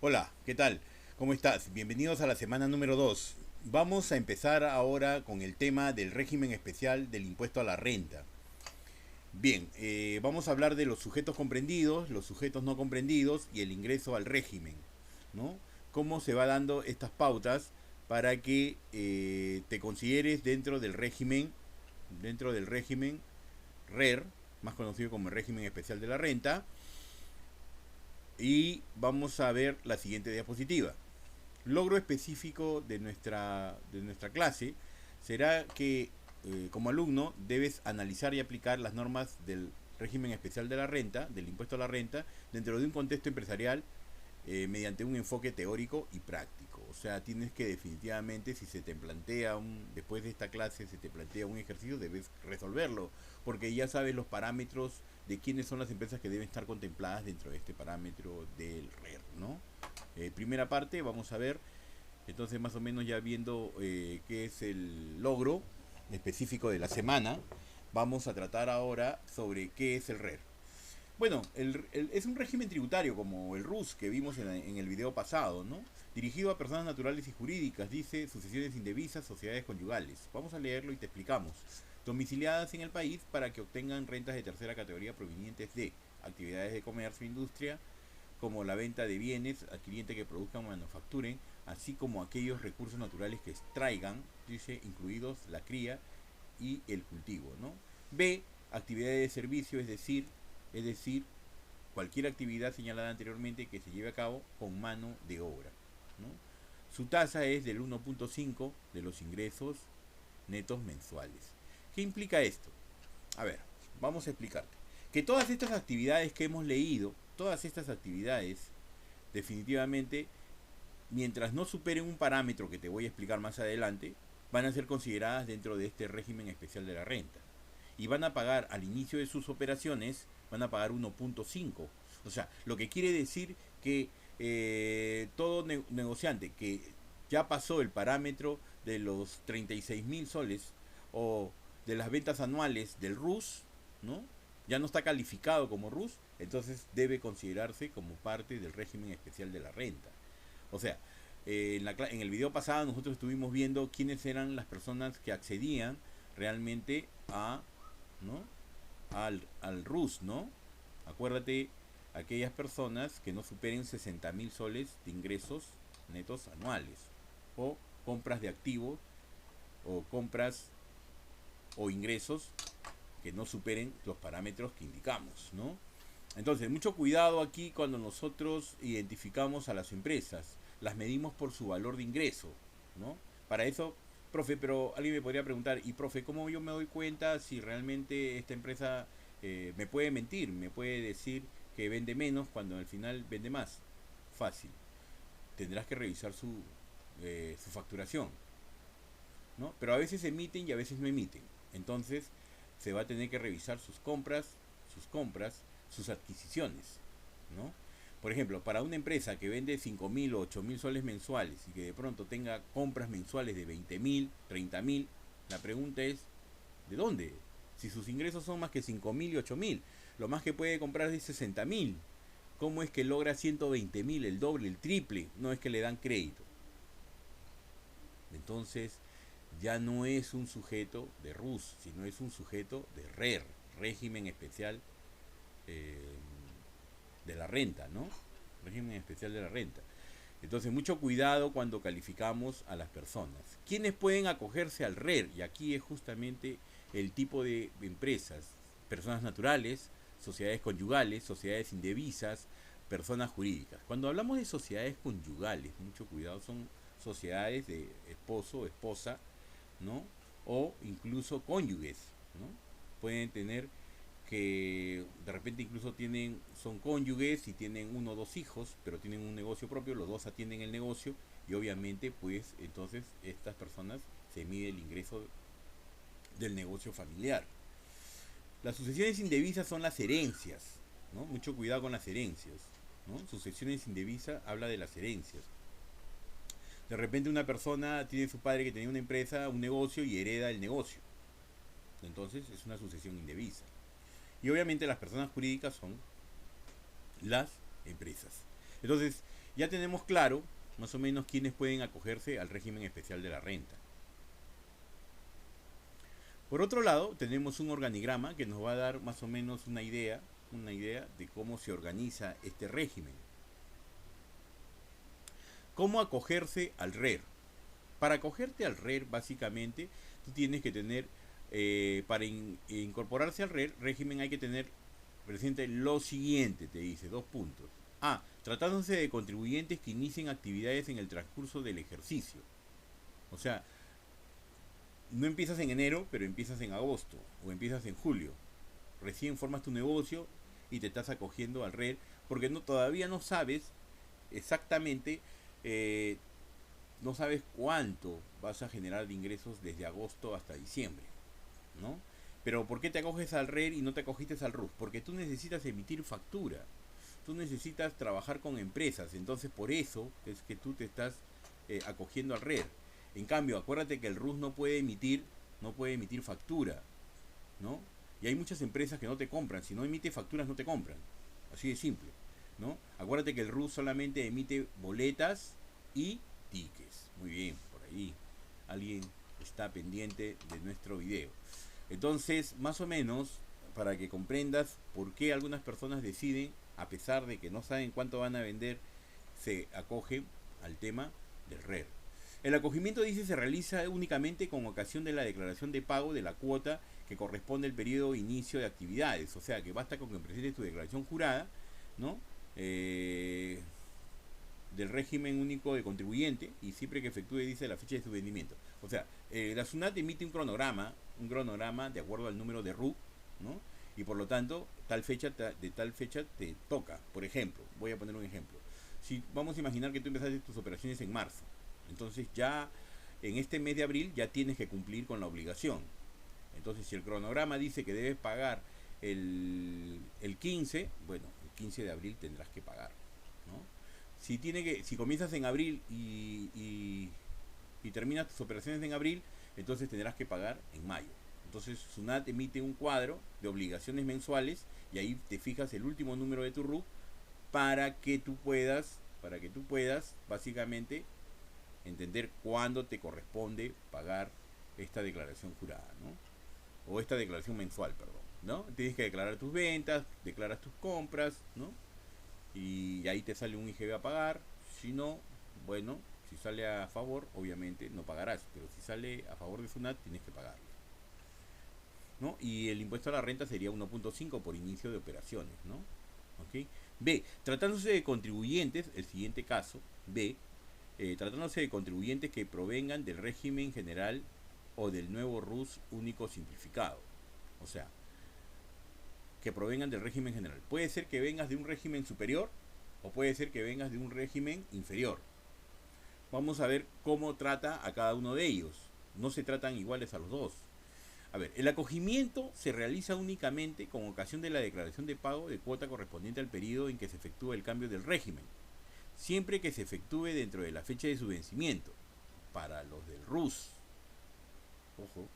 Hola, ¿qué tal? ¿Cómo estás? Bienvenidos a la semana número 2. Vamos a empezar ahora con el tema del régimen especial del impuesto a la renta. Bien, vamos a hablar de los sujetos comprendidos, los sujetos no comprendidos y el ingreso al régimen, ¿no? Cómo se va dando estas pautas para que te consideres dentro del régimen RER, más conocido como el régimen especial de la renta, y vamos a ver la siguiente diapositiva. Logro específico de nuestra clase será que como alumno debes analizar y aplicar las normas del régimen especial de la renta, del impuesto a la renta, dentro de un contexto empresarial mediante un enfoque teórico y práctico. O sea, tienes que definitivamente, si se te plantea después de esta clase, se te plantea un ejercicio, debes resolverlo, porque ya sabes los parámetros de quiénes son las empresas que deben estar contempladas dentro de este parámetro del RER, ¿no? Primera parte, vamos a ver, entonces más o menos ya viendo qué es el logro específico de la semana, vamos a tratar ahora sobre qué es el RER. Bueno, es un régimen tributario como el RUS que vimos en el video pasado, ¿no? Dirigido a personas naturales y jurídicas, dice sucesiones indevisas, sociedades conyugales. Vamos a leerlo y te explicamos. Domiciliadas en el país para que obtengan rentas de tercera categoría provenientes de actividades de comercio e industria, como la venta de bienes al cliente que produzcan o manufacturen, así como aquellos recursos naturales que extraigan, dice, incluidos la cría y el cultivo, ¿no? B, actividades de servicio, es decir, cualquier actividad señalada anteriormente que se lleve a cabo con mano de obra, ¿no? Su tasa es del 1.5 de los ingresos netos mensuales. ¿Qué implica esto? A ver, vamos a explicarte. Que todas estas actividades que hemos leído, todas estas actividades, definitivamente, mientras no superen un parámetro que te voy a explicar más adelante, van a ser consideradas dentro de este régimen especial de la renta. Y van a pagar al inicio de sus operaciones, van a pagar 1.5. O sea, lo que quiere decir que todo negociante que ya pasó el parámetro de los 36.000 soles o de las ventas anuales del RUS, ¿no? Ya no está calificado como RUS, entonces debe considerarse como parte del régimen especial de la renta. O sea, en el video pasado nosotros estuvimos viendo quiénes eran las personas que accedían realmente ¿no? al RUS, ¿no? Acuérdate, aquellas personas que no superen 60.000 soles de ingresos netos anuales, o compras de activos, o compras o ingresos que no superen los parámetros que indicamos, ¿no? Entonces, mucho cuidado aquí cuando nosotros identificamos a las empresas, las medimos por su valor de ingreso, ¿no? Para eso, profe, pero alguien me podría preguntar, y profe, ¿cómo yo me doy cuenta si realmente esta empresa me puede mentir, me puede decir que vende menos cuando al final vende más? Fácil, tendrás que revisar su facturación, ¿no? Pero a veces emiten y a veces no emiten. Entonces, se va a tener que revisar sus compras, sus adquisiciones, ¿no? Por ejemplo, para una empresa que vende 5.000 o 8.000 soles mensuales y que de pronto tenga compras mensuales de 20.000, 30.000, la pregunta es, ¿de dónde? Si sus ingresos son más que 5.000 y 8.000, lo más que puede comprar es 60.000. ¿Cómo es que logra 120.000, el doble, el triple? No es que le dan crédito. Entonces, ya no es un sujeto de RUS, sino es un sujeto de RER, régimen especial eh, de la renta, ¿no? Régimen especial de la renta. Entonces, mucho cuidado cuando calificamos a las personas. ¿Quiénes pueden acogerse al RER? Y aquí es justamente el tipo de empresas: personas naturales, sociedades conyugales, sociedades indevisas, personas jurídicas. Cuando hablamos de sociedades conyugales, mucho cuidado, son sociedades de esposo o esposa, ¿no? O incluso cónyuges, ¿no? Pueden tener que de repente incluso son cónyuges y tienen uno o dos hijos, pero tienen un negocio propio, los dos atienden el negocio y obviamente pues entonces estas personas se mide el ingreso del negocio familiar. Las sucesiones indevisas son las herencias, ¿no? Mucho cuidado con las herencias, ¿no? Sucesiones indevisas habla de las herencias. De repente una persona tiene su padre que tenía una empresa, un negocio y hereda el negocio. Entonces es una sucesión indebisa. Y obviamente las personas jurídicas son las empresas. Entonces, Ya tenemos claro más o menos quiénes pueden acogerse al régimen especial de la renta. Por otro lado, tenemos un organigrama que nos va a dar más o menos una idea de cómo se organiza este régimen. ¿Cómo acogerse al RER? Para acogerte al RER, básicamente, tú tienes que tener, para incorporarse al RER, régimen hay que tener presente lo siguiente, te dice, 2 puntos. A. Tratándose de contribuyentes que inicien actividades en el transcurso del ejercicio. O sea, no empiezas en enero, pero empiezas en agosto o empiezas en julio. Recién formas tu negocio y te estás acogiendo al RER porque todavía no sabes exactamente, no sabes cuánto vas a generar de ingresos desde agosto hasta diciembre, ¿no? Pero ¿por qué te acoges al RER y no te acogiste al RUS? Porque tú necesitas emitir factura, tú necesitas trabajar con empresas, entonces por eso es que tú te estás acogiendo al RER. En cambio, acuérdate que el RUS no puede emitir factura, ¿no? Y hay muchas empresas que no te compran, si no emite facturas no te compran, así de simple, ¿no? Acuérdate que el RUS solamente emite boletas y tickets. Muy bien, por ahí alguien está pendiente de nuestro video. Entonces, más o menos, para que comprendas por qué algunas personas deciden, a pesar de que no saben cuánto van a vender, se acogen al tema del RER. El acogimiento, dice, se realiza únicamente con ocasión de la declaración de pago de la cuota que corresponde al periodo de inicio de actividades. O sea, que basta con que presentes tu declaración jurada, ¿no? Del régimen único de contribuyente y siempre que efectúe, dice, la fecha de su vendimiento. O sea, la SUNAT emite un cronograma de acuerdo al número de RUC, ¿no? Y por lo tanto, de tal fecha te toca. Por ejemplo, voy a poner un ejemplo. Si vamos a imaginar que tú empezaste tus operaciones en marzo, entonces ya en este mes de abril ya tienes que cumplir con la obligación. Entonces, si el cronograma dice que debes pagar el 15, bueno, el 15 de abril tendrás que pagar, ¿no? Si comienzas en abril y terminas tus operaciones en abril, entonces tendrás que pagar en mayo. Entonces SUNAT emite un cuadro de obligaciones mensuales y ahí te fijas el último número de tu RUC para que tú puedas básicamente entender cuándo te corresponde pagar esta declaración jurada, ¿no? O esta declaración mensual, perdón, ¿no? Tienes que declarar tus ventas, declaras tus compras, ¿no? Y ahí te sale un IGB a pagar. Si no, bueno, si sale a favor, obviamente no pagarás, pero si sale a favor de SUNAT, tienes que pagarlo, ¿no? Y el impuesto a la renta sería 1.5 por inicio de operaciones, ¿no? ¿Ok? B. Tratándose de contribuyentes, el siguiente caso, B. Tratándose de contribuyentes que provengan del régimen general o del nuevo RUS único simplificado. O sea, que provengan del régimen general. Puede ser que vengas de un régimen superior o puede ser que vengas de un régimen inferior. Vamos a ver cómo trata a cada uno de ellos. No se tratan iguales a los dos. A ver, el acogimiento se realiza únicamente con ocasión de la declaración de pago de cuota correspondiente al periodo en que se efectúa el cambio del régimen, siempre que se efectúe dentro de la fecha de su vencimiento. Para los del RUS, ojo,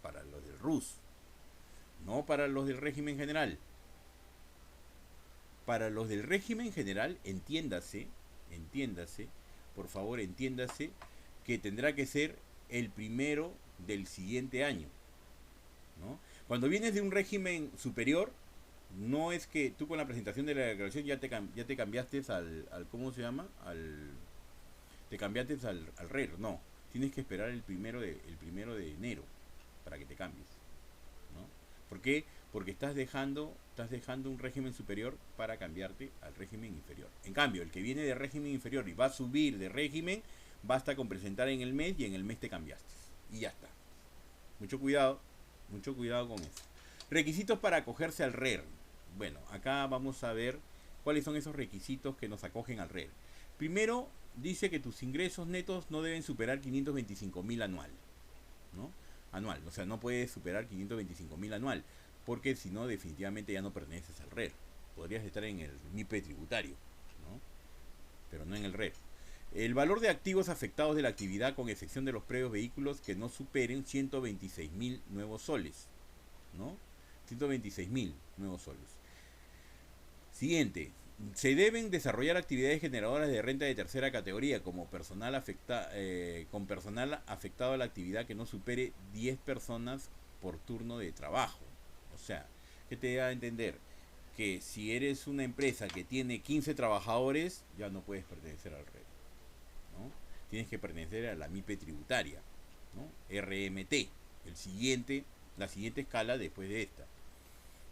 para los del RUS, no para los del régimen general. Para los del régimen general, entiéndase, por favor, entiéndase que tendrá que ser el primero del siguiente año, ¿no? Cuando vienes de un régimen superior, no es que tú con la presentación de la declaración ya te cambiaste al ¿cómo se llama? Te cambiaste al RER, no. Tienes que esperar el primero de enero para que te cambies, ¿no? ¿Por qué? Porque estás dejando un régimen superior para cambiarte al régimen inferior. En cambio, el que viene de régimen inferior y va a subir de régimen, basta con presentar en el mes y en el mes te cambiaste. Y ya está. Mucho cuidado con eso. Requisitos para acogerse al RER. Bueno, acá vamos a ver cuáles son esos requisitos que nos acogen al RER. Primero, dice que tus ingresos netos no deben superar 525.000 anual, ¿no? Anual, o sea, no puedes superar 525.000 anual, porque si no, definitivamente ya no perteneces al RER. Podrías estar en el MIPE tributario, ¿no? Pero no en el RER. El valor de activos afectados de la actividad, con excepción de los previos vehículos, que no superen 126.000 nuevos soles, ¿no? 126.000 nuevos soles. Siguiente, Se deben desarrollar actividades generadoras de renta de tercera categoría como con personal afectado a la actividad que no supere 10 personas por turno de trabajo. O sea, ¿qué te da a entender? Que si eres una empresa que tiene 15 trabajadores, ya no puedes pertenecer al red, ¿no? Tienes que pertenecer a la MIPE tributaria, ¿no? RMT, la siguiente escala después de esta,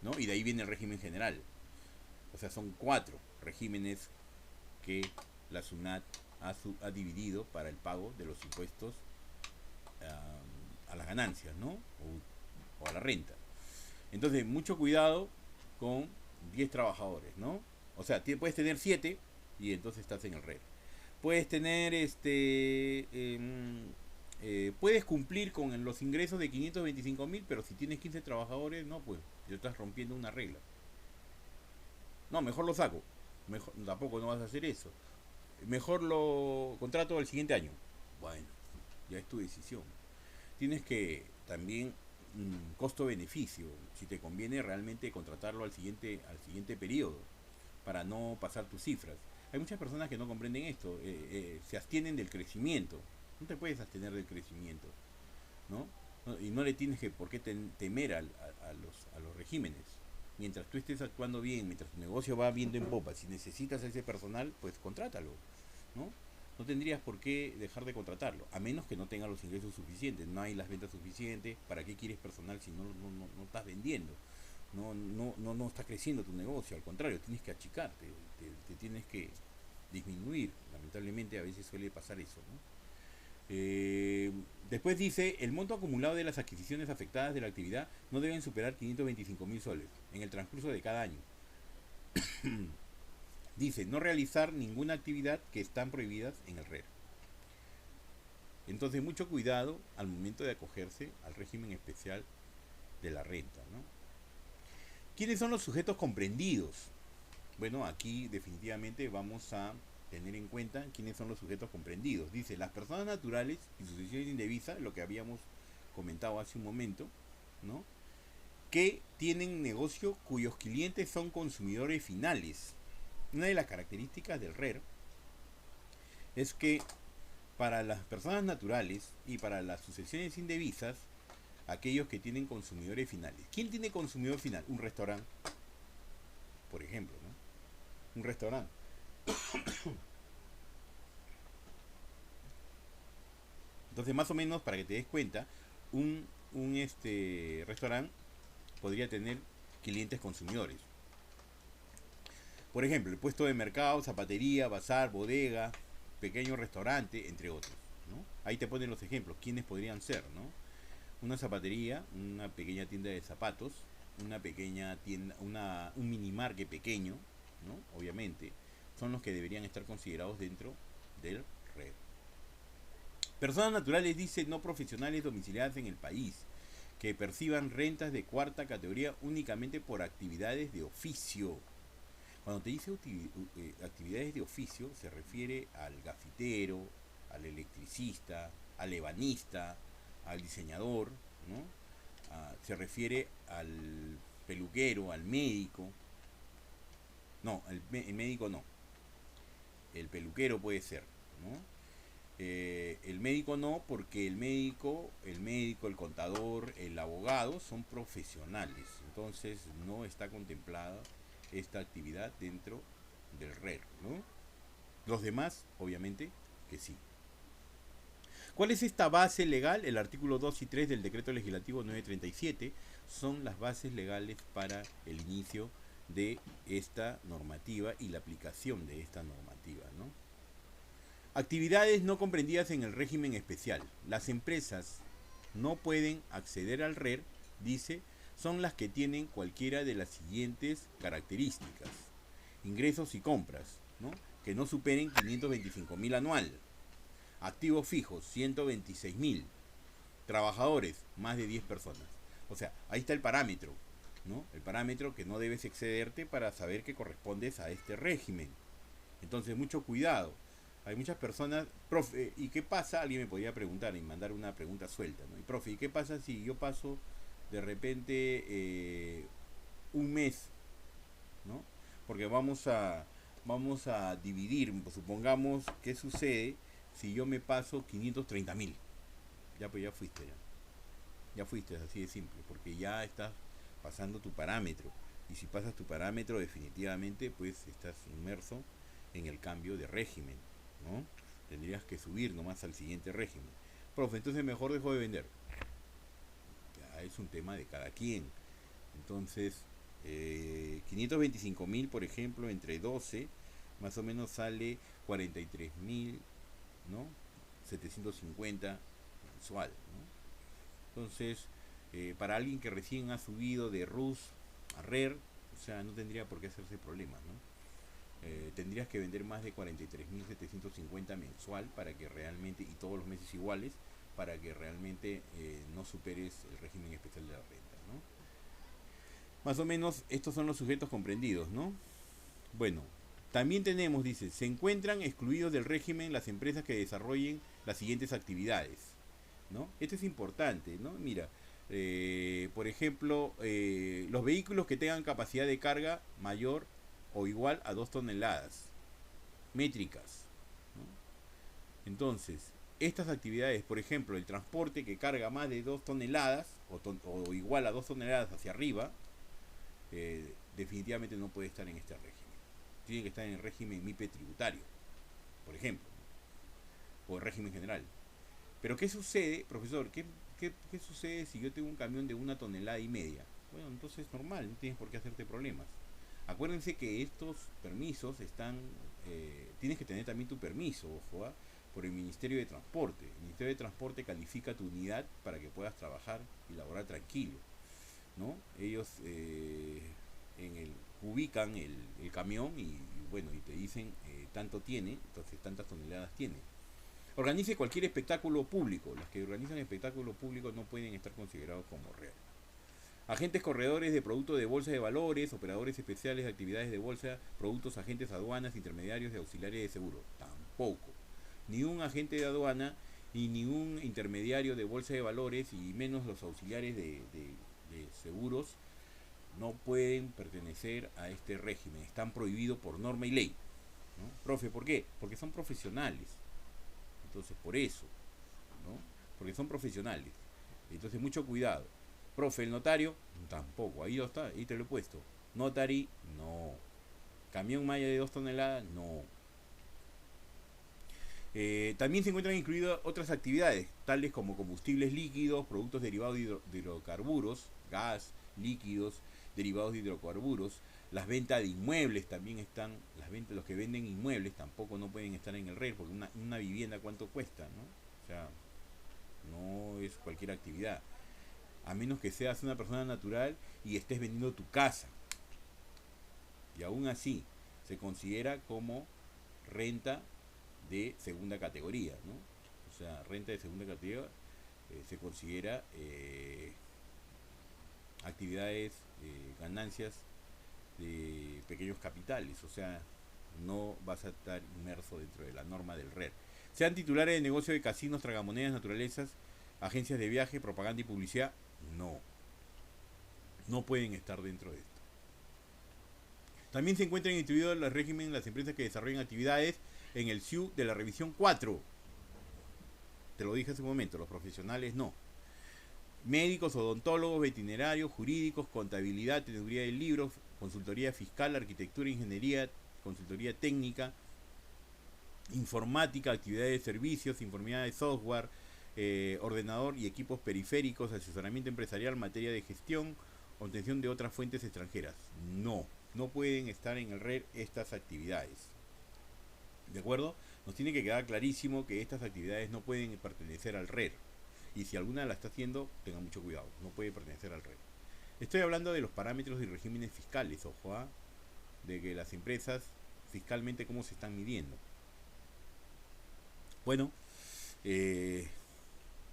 ¿no? Y de ahí viene el régimen general. O sea, son 4 regímenes que la SUNAT ha dividido para el pago de los impuestos a las ganancias, ¿no? O a la renta. Entonces, mucho cuidado con 10 trabajadores, ¿no? O sea, puedes tener 7 y entonces estás en el red. Puedes tener puedes cumplir con los ingresos de 525.000, pero si tienes 15 trabajadores, no, pues ya estás rompiendo una regla. No, mejor lo saco. Mejor, tampoco no vas a hacer eso. Mejor lo contrato al siguiente año. Bueno, ya es tu decisión. Tienes que también costo-beneficio, si te conviene realmente contratarlo al siguiente periodo, para no pasar tus cifras. Hay muchas personas que no comprenden esto, se abstienen del crecimiento. No te puedes abstener del crecimiento, ¿no? Y no le tienes por qué temer a los regímenes. Mientras tú estés actuando bien, mientras tu negocio va viendo en popa, si necesitas a ese personal, pues contrátalo, ¿no? No tendrías por qué dejar de contratarlo, a menos que no tenga los ingresos suficientes, no hay las ventas suficientes. ¿Para qué quieres personal si no estás vendiendo? No está creciendo tu negocio, al contrario, tienes que achicarte, te tienes que disminuir. Lamentablemente a veces suele pasar eso, ¿no? Después dice, el monto acumulado de las adquisiciones afectadas de la actividad no deben superar 525.000 soles en el transcurso de cada año. Dice, no realizar ninguna actividad que están prohibidas en el RER. Entonces, mucho cuidado al momento de acogerse al régimen especial de la renta, ¿no? ¿Quiénes son los sujetos comprendidos? Bueno, aquí definitivamente vamos a tener en cuenta quiénes son los sujetos comprendidos. Dice, las personas naturales y sucesiones indevisas, lo que habíamos comentado hace un momento, ¿no? Que tienen negocio cuyos clientes son consumidores finales. Una de las características del RER es que para las personas naturales y para las sucesiones indevisas, aquellos que tienen consumidores finales. ¿Quién tiene consumidor final? Un restaurante, por ejemplo, ¿no? Un restaurante. Entonces, más o menos, para que te des cuenta, un restaurante podría tener clientes consumidores. Por ejemplo, el puesto de mercado, zapatería, bazar, bodega, pequeño restaurante, entre otros, ¿no? Ahí te ponen los ejemplos, quiénes podrían ser, ¿no? Una zapatería, una pequeña tienda de zapatos, una pequeña tienda, un mini market pequeño, ¿no? Obviamente, son los que deberían estar considerados dentro del red. Personas naturales, dice, no profesionales domiciliadas en el país, que perciban rentas de cuarta categoría únicamente por actividades de oficio. Cuando te dice actividades de oficio, se refiere al gafitero, al electricista, al ebanista, al diseñador, ¿no? Se refiere al peluquero, al médico. No, el médico no. El peluquero puede ser, ¿no? El médico no, porque el médico, el contador, el abogado son profesionales. Entonces no está contemplada esta actividad dentro del RER, ¿no? Los demás, obviamente, que sí. ¿Cuál es esta base legal? El artículo 2 y 3 del decreto legislativo 937 son las bases legales para el inicio de esta normativa y la aplicación de esta normativa, ¿no? Actividades no comprendidas en el régimen especial. Las empresas no pueden acceder al RER, dice, son las que tienen cualquiera de las siguientes características. Ingresos y compras, ¿no? Que no superen 525.000 anual. Activos fijos, 126.000. Trabajadores, más de 10 personas. O sea, ahí está el parámetro, ¿no? El parámetro que no debes excederte para saber que correspondes a este régimen. Entonces, mucho cuidado. Hay muchas personas, profe, ¿y qué pasa? Alguien me podría preguntar y mandar una pregunta suelta, ¿no? Y profe, ¿y qué pasa si yo paso de repente un mes, ¿no? Porque vamos a vamos a dividir, pues, supongamos, ¿qué sucede si yo me paso 530.000? Ya pues ya fuiste, ya fuiste, así de simple, porque ya estás pasando tu parámetro. Y si pasas tu parámetro, definitivamente pues estás inmerso en el cambio de régimen, ¿no? Tendrías que subir nomás al siguiente régimen. Profe, entonces mejor dejo de vender. Ya es un tema de cada quien. Entonces, 525.000, por ejemplo, entre 12, más o menos sale 43.000, ¿no? 750 mensual, ¿no? Entonces, para alguien que recién ha subido de RUS a RER, o sea, no tendría por qué hacerse problemas, ¿no? Tendrías que vender más de 43.750 mensual para que realmente, y todos los meses iguales, para que realmente no superes el régimen especial de la renta, ¿no? Más o menos estos son los sujetos comprendidos, ¿no? Bueno, también tenemos, dice, se encuentran excluidos del régimen las empresas que desarrollen las siguientes actividades, ¿no? Esto es importante, ¿no? Mira, por ejemplo, los vehículos que tengan capacidad de carga mayor o igual a 2 toneladas métricas, ¿no? Entonces, estas actividades, por ejemplo, el transporte que carga más de 2 toneladas o igual a 2 toneladas hacia arriba, definitivamente no puede estar en este régimen. Tiene que estar en el régimen MIPE tributario, por ejemplo, o el régimen general. Pero ¿qué sucede, profesor? ¿Qué sucede si yo tengo un camión de 1,5 toneladas? Bueno, entonces es normal, no tienes por qué hacerte problemas. Acuérdense que estos permisos están, tienes que tener también tu permiso, ojo, ¿ah? Por el Ministerio de Transporte. El Ministerio de Transporte califica tu unidad para que puedas trabajar y laborar tranquilo, ¿no? Ellos ubican el camión y bueno, y te dicen tanto tiene, entonces tantas toneladas tiene. Organice cualquier espectáculo público. Las que organizan espectáculos públicos no pueden estar considerados como real. Agentes corredores de productos de bolsa de valores, operadores especiales de actividades de bolsa, productos, agentes aduanas, intermediarios de auxiliares de seguro. Tampoco. Ni un agente de aduana, ni un intermediario de bolsa de valores, y menos los auxiliares de seguros, no pueden pertenecer a este régimen. Están prohibidos por norma y ley, ¿no? Profe, ¿por qué? Porque son profesionales. Entonces, por eso, ¿no? Porque son profesionales. Entonces, mucho cuidado. Profe, el notario, tampoco. Ahí está, ahí te lo he puesto. Notary, no. Camión malla de 2 toneladas, no. También se encuentran incluidas otras actividades, tales como combustibles líquidos, productos derivados de hidrocarburos, gas, líquidos, derivados de hidrocarburos. Las ventas de inmuebles también están, los que venden inmuebles tampoco no pueden estar en el RER, porque una vivienda cuánto cuesta, ¿no? O sea, no es cualquier actividad. A menos que seas una persona natural y estés vendiendo tu casa. Y aún así, se considera como renta de segunda categoría, ¿no? O sea, renta de segunda categoría se considera actividades, ganancias de pequeños capitales, o sea, no vas a estar inmerso dentro de la norma del RER. Sean titulares de negocio de casinos, tragamonedas, naturalezas, agencias de viaje, propaganda y publicidad, no. No pueden estar dentro de esto. También se encuentran incluidos en el régimen las empresas que desarrollan actividades en el SIU de la revisión 4. Te lo dije hace un momento, los profesionales no. Médicos, odontólogos, veterinarios, jurídicos, contabilidad, teneduría de libros, consultoría fiscal, arquitectura, ingeniería, consultoría técnica, informática, actividades de servicios, informática de software, ordenador y equipos periféricos, asesoramiento empresarial, materia de gestión, obtención de otras fuentes extranjeras. No, no pueden estar en el RER estas actividades. ¿De acuerdo? Nos tiene que quedar clarísimo que estas actividades no pueden pertenecer al RER. Y si alguna la está haciendo, tenga mucho cuidado, no puede pertenecer al RER. Estoy hablando de los parámetros y regímenes fiscales, ojo, ¿eh? De que las empresas fiscalmente cómo se están midiendo. Bueno,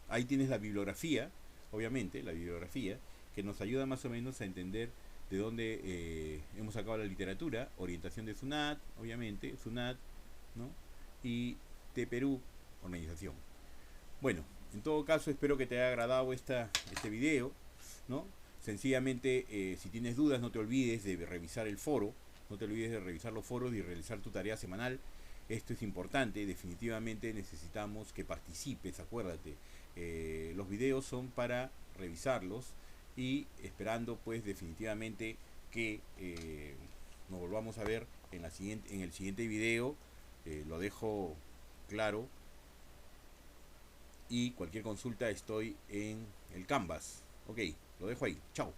ahí tienes la bibliografía, obviamente, la bibliografía, que nos ayuda más o menos a entender de dónde hemos sacado la literatura, orientación de SUNAT, obviamente, SUNAT, ¿no? Y de Perú, organización. Bueno, en todo caso espero que te haya agradado este video, ¿no? Sencillamente, si tienes dudas, no te olvides de revisar el foro, No te olvides de revisar los foros y realizar tu tarea semanal. Esto es importante, definitivamente necesitamos que participes, acuérdate. Los videos son para revisarlos y esperando pues definitivamente que nos volvamos a ver en el siguiente video. Lo dejo claro, y cualquier consulta estoy en el Canvas. Ok, lo dejo ahí. Chao.